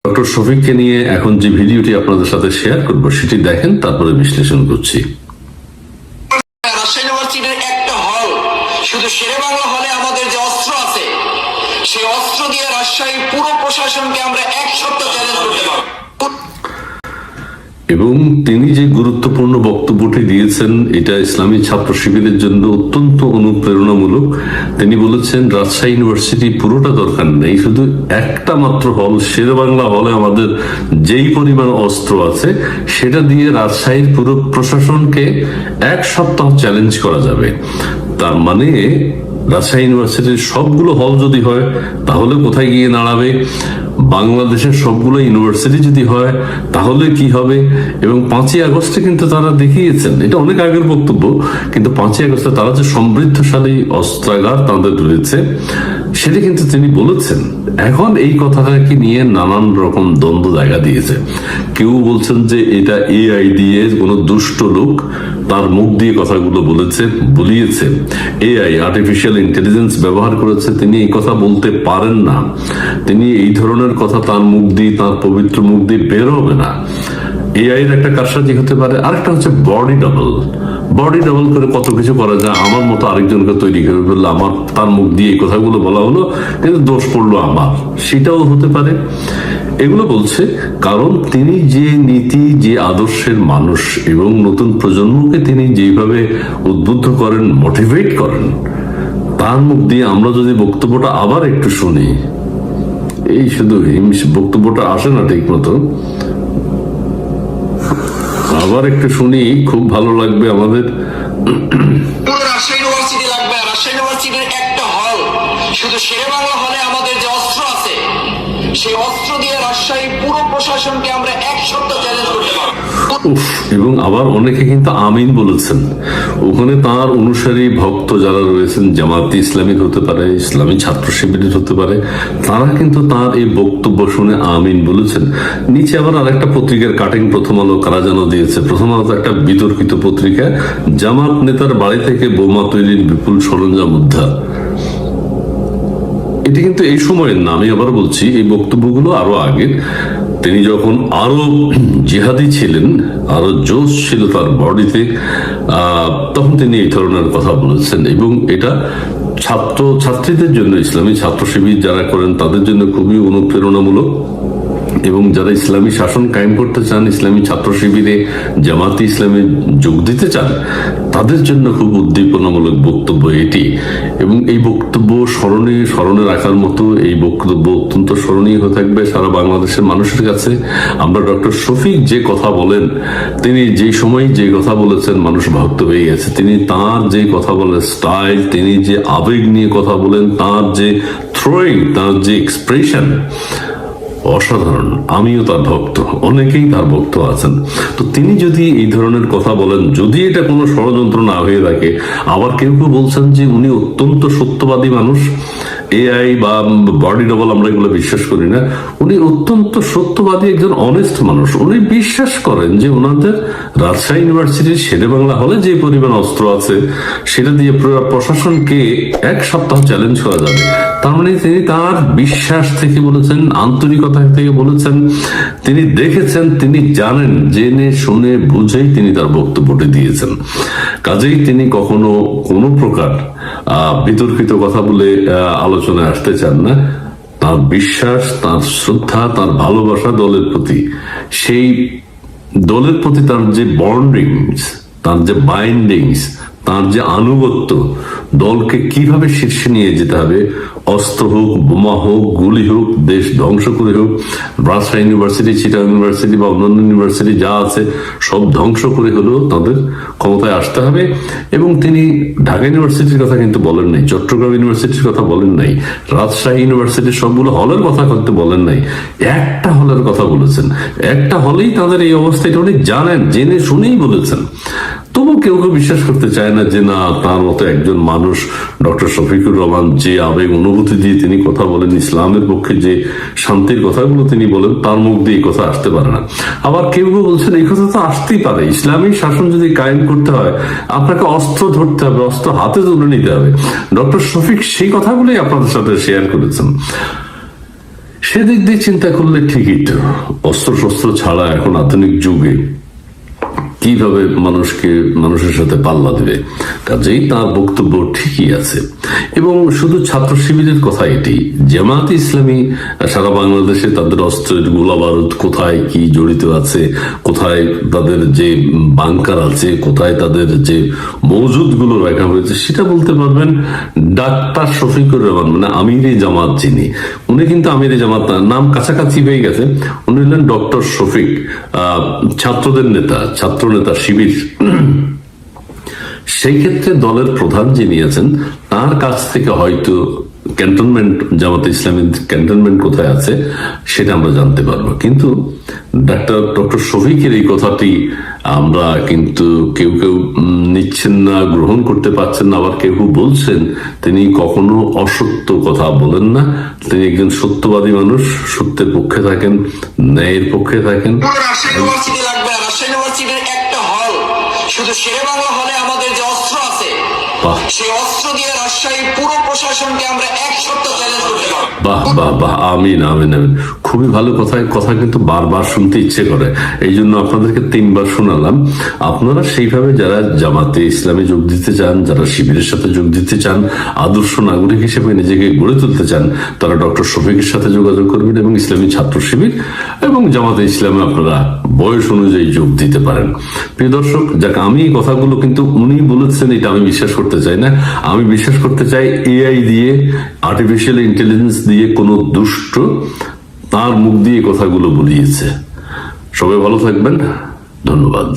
Doctor শফিককে নিয়ে এখন যে ভিডিওটি আপনাদের সাথে শেয়ার করব সেটি দেখেন, তারপরে বিশ্লেষণ করছি। রাজশাহী ইউনিভার্সিটির একটা হল, শুধু শেরেবাংলা হলে আমাদের যে অস্ত্র আছে সেই অস্ত্র দিয়ে রাজশাহীর পুরো প্রশাসনকে আমরা এক সপ্তাহ চ্যালেঞ্জ করতে পারব। এবং তিনি যে গুরুত্বপূর্ণ বক্তব্যটি দিয়েছেন এটা ইসলামী ছাত্র শিবিরের জন্য অত্যন্ত অনুপ্রেরণামূলক। তিনি বলেছেন রাজশাহী ইউনিভার্সিটি পুরোটা দরকার নেই, শুধু একটা মাত্র হল শেরেবাংলা হলে আমাদের যেই পরিমাণ অস্ত্র আছে সেটা দিয়ে রাজশাহীর পুরো প্রশাসনকে এক সপ্তাহ চ্যালেঞ্জ করা যাবে। তার মানে রাজশাহী ইউনিভার্সিটির সবগুলো হল যদি হয় তাহলে কোথায় গিয়ে দাঁড়াবে? বাংলাদেশের সবগুলো ইউনিভার্সিটি যদি হয় তাহলে কি হবে? এবং 5ই আগস্টে কিন্তু তারা দেখিয়েছেন, এটা অনেক আগের বক্তব্য, কিন্তু 5ই আগস্টে তারা যে সমৃদ্ধশালী অস্ত্রাগার তাদের রয়েছে সেটা কিন্তু তিনি বলেছেন। এখন এই কথাটাকে নিয়ে নানান রকম দ্বন্দ্ব দেখা দিয়েছে। কেউ বলছেন যে এটা এআই দিয়ে কোনো দুষ্ট লোক তার মুখ দিয়ে কথাগুলো বলিয়েছে, এআই আর্টিফিশিয়াল ইন্টেলিজেন্স ব্যবহার করেছে, তিনি এই কথা বলতে পারেন না, তিনি এই ধরনের কথা তার মুখ দিয়ে, তার পবিত্র মুখ দিয়ে বের হবে না। এআই এর একটা কারসাজি হতে পারে। আরেকটা হচ্ছে বডি ডাবল করে কত কিছু করা যায়। আমার মতো আরেকজনকে তৈরি করে ফেললো, আমার তার মুখ দিয়ে এই কথাগুলো বলা হলো কিন্তু দোষ পড়লো আমার, সেটাও হতে পারে। এগুলো বলছে কারণ তিনি যে নীতি, যে আদর্শের মানুষ এবং নতুন প্রজন্মকে তিনি যেভাবে উদ্বুদ্ধ করেন, মোটিভেট করেন, তার মুখ দিয়ে আমরা যদি বক্তব্যটা আবার একটু শুনি, এই শুধু বক্তব্যটা আসে না ঠিক মতো, আবার একটু শুনি, খুব ভালো লাগবে আমাদের। পুরো রাজশাহী ইউনিভার্সিটি লাগবে। রাজশাহী ইউনিভার্সিটির একটা হল, শুধু শেরেবাংলা হলে আমাদের যে অস্ত্র আছে সেই অস্ত্র দিয়ে রাজশাহীর পুরো প্রশাসনকে আমরা এক সপ্তাহ চ্যালেঞ্জ করতে পারব। এবং আবার অনেকে কিন্তু আমিন বলেছেন। ওখানে তার অনুসারী ভক্ত যারা রয়েছেন, জামায়াতে ইসলামীর হতে পারে, ইসলামী ছাত্র শিবিরের হতে পারে, তারা কিন্তু তার এই বক্তব্য শুনে আমিন বলেছেন। নিচে আবার আরেকটা পত্রিকার কাটিং প্রথম আলো কারা যেন দিয়েছে। প্রথম আলো একটা বিতর্কিত পত্রিকা, জামাত নেতার বাড়ি থেকে বোমা তৈরির বিপুল সরঞ্জাম উদ্ধার। এটি কিন্তু এই সময়ের না, আমি আবার বলছি এই বক্তব্যগুলো আরো আগের। তিনি যখন আরো জিহাদি ছিলেন, আরো জোশ ছিল তার বডিতে, তখন তিনি এই ধরনের কথা বলেছেন। এবং এটা ছাত্রীদের জন্য, ইসলামী ছাত্র শিবির যারা করেন তাদের জন্য খুবই অনুপ্রেরণামূলক। এবং যারা ইসলামী শাসন কায়েম করতে চান, ইসলামী ছাত্র শিবিরে, জামাতে ইসলামে যোগ দিতে চান, তাদের জন্য খুব উদ্দীপনামূলক বক্তব্য এটি। এবং এই বক্তব্য স্মরণে রাখার মতো, এই বক্তব্য অত্যন্ত স্মরণীয় হয়ে থাকবে সারা বাংলাদেশের মানুষের কাছে। আমরা ডক্টর শফিক যে কথা বলেন, তিনি যে সময় যে কথা বলেছেন মানুষ ভক্ত হয়ে গেছে। তিনি তার যে কথা বলেন স্টাইল, তিনি যে আবেগ নিয়ে কথা বলেন, তার যে থ্রোয়িং, তার যে এক্সপ্রেশন অসাধারণ। আমিও তার ভক্ত, অনেকেই তার ভক্ত আছেন। তো তিনি যদি এই ধরনের কথা বলেন, যদি এটা কোনো ষড়যন্ত্র না হয়ে থাকে, আবার কেউ কেউ বলছেন যে উনি অত্যন্ত সত্যবাদী মানুষ, এআই বা বডি ডাবল আমরা এগুলো বিশ্বাস করি না, উনি অত্যন্ত সত্যবাদী একজন অনেস্ট মানুষ। উনি বিশ্বাস করেন যে ওনাদের রাজশাহী ইউনিভার্সিটির শেরেবাংলা হলে যে পরিমাণ অস্ত্র আছে সেটা দিয়ে পুরো প্রশাসনকে এক সপ্তাহ চ্যালেঞ্জ করা যাবে। তার মানে তিনি তার বিশ্বাস থেকে বলেছেন, আন্তরিকতা থেকে বলেছেন, তিনি দেখেছেন, তিনি জানেন, জেনে শুনে বুঝেই তিনি তার বক্তব্যটি দিয়েছেন। কাজেই তিনি কখনো কোনো প্রকার বিতর্কিত কথা বলে আলোচনায় আসতে চান না। তার বিশ্বাস, তার শ্রদ্ধা, তার ভালোবাসা দলের প্রতি, সেই দলের প্রতি তার যে বন্ডিংস, তার যে বাইন্ডিংস, তার যে আনুগত্য, দলকে কিভাবে শীর্ষে নিয়ে যেতে হবে, অস্ত্র হোক, বোমা হোক, গুলি হোক, দেশ ধ্বংস করে হোক, রাজশাহী ইউনিভার্সিটি, চিটাগাং ইউনিভার্সিটি বা অন্যান্য ইউনিভার্সিটি যা আছে সব ধ্বংস করে হলেও তাদের ক্ষমতায় আসতে হবে। এবং তিনি ঢাকা ইউনিভার্সিটির কথা কিন্তু বলেন নাই, চট্টগ্রাম ইউনিভার্সিটির কথা বলেন নাই, রাজশাহী ইউনিভার্সিটির সবগুলো হলের কথা কিন্তু বলেন নাই, একটা হলের কথা বলেছেন। একটা হলেই তাদের এই অবস্থা, এটা উনি জানেন, জেনে শুনেই বলেছেন। তবু কেউ কেউ বিশ্বাস করতে চায় না যে না, তার মতো একজন মানুষ ডক্টর শফিকুর রহমান যে আবেগ অনুভূতি দিয়ে তিনি কথা বলেন, ইসলামের পক্ষে যে শান্তির কথাগুলো তিনি বলেন, তার মুখ দিয়ে এই কথা আসতে পারে না। আবার কেউ কেউ বলছেন এই কথা তো আসতেই পারে, ইসলামী শাসন যদি কায়েম করতে হয় আপনাকে অস্ত্র ধরতে হবে, অস্ত্র হাতে তুলে নিতে হবে। ডক্টর শফিক সেই কথাগুলোই আপনাদের সাথে শেয়ার করেছেন। সেদিক দিয়ে চিন্তা করলে ঠিকই তো, অস্ত্র শস্ত্র ছাড়া এখন আধুনিক যুগে কিভাবে মানুষের সাথে পাল্লা দেবে। কাজেই তার বক্তব্য ঠিকই আছে। এবং শুধু ছাত্র শিবিরের কথা এটি, জামায়াতে ইসলামী সারা বাংলাদেশে তাদের অস্ত্রের গোলা বারুদ কোথায় কি জড়িত আছে, কোথায় তাদের যে বাংকার আছে, কোথায় তাদের যে মজুদ গুলো রাখা হয়েছে, সেটা বলতে পারবেন ডাক্তার শফিকুর রহমান, মানে আমিরে জামাত যিনি, উনি কিন্তু আমিরে জামাত নাম কাছাকাছি হয়ে গেছে, উনি হলেন ডক্টর শফিক, ছাত্রদের নেতা, ছাত্র নেতা শিবির। সেই ক্ষেত্রে দলের প্রধান যিনি আছেন তার কাছ থেকে হয়তো ক্যান্টনমেন্ট, জামাতে ইসলামী ক্যান্টনমেন্ট কোথায় আছে সেটা আমরা জানতে পারবো। কিন্তু ডক্টর শফিকের এই কথাটি আমরা কিন্তু কেউ কেউ নিচ্ছেন না, গ্রহণ করতে পারছেন না, আবার কেউ কেউ বলছেন তিনি কখনো অসত্য কথা বলেন না, তিনি একজন সত্যবাদী মানুষ, সত্যের পক্ষে থাকেন, ন্যায়ের পক্ষে থাকেন। পুরো রাজশাহী ইউনিভার্সিটি লাগবে, আর রাজশাহী ইউনিভার্সিটির একটা হল, শুধু শেরে বাংলা হলে আমাদের যে অস্ত্র আছে সেই অস্ত্র দিয়ে রাজশাহী পুরো প্রশাসনকে আমরা এক সপ্তাহ চ্যালেঞ্জ করতে পারবো। বাহ বাহ বাহ, আমিন আমিন আমিন, খুবই ভালো কথা কিন্তু বারবার শুনতে ইচ্ছে করে, এই জন্য আপনাদেরকে 3 বার শোনালাম। আপনারা সেইভাবে যারা জামাতে ইসলামে যোগ দিতে চান, যারা শিবিরের সাথে যোগ দিতে চান, আদর্শ নাগরিক হিসেবে নিজেকে গড়ে তুলতে চান, তারা ডক্টর শফিকের সাথে যোগাযোগ করবেন এবং ইসলামী ছাত্র শিবির এবং জামাতে ইসলামে আপনারা বয়স অনুযায়ী যোগ দিতে পারেন। প্রিয় দর্শক, যাক, আমি এই কথাগুলো কিন্তু উনি বলেছেন এটা আমি বিশ্বাস করতে চাই না, আমি বিশ্বাস করতে চাই এআই দিয়ে, আর্টিফিশিয়াল ইন্টেলিজেন্স দিয়ে কোনো দুষ্ট তার মুখ দিয়ে কথাগুলো বলিয়েছে। সবাই ভালো থাকবেন, ধন্যবাদ।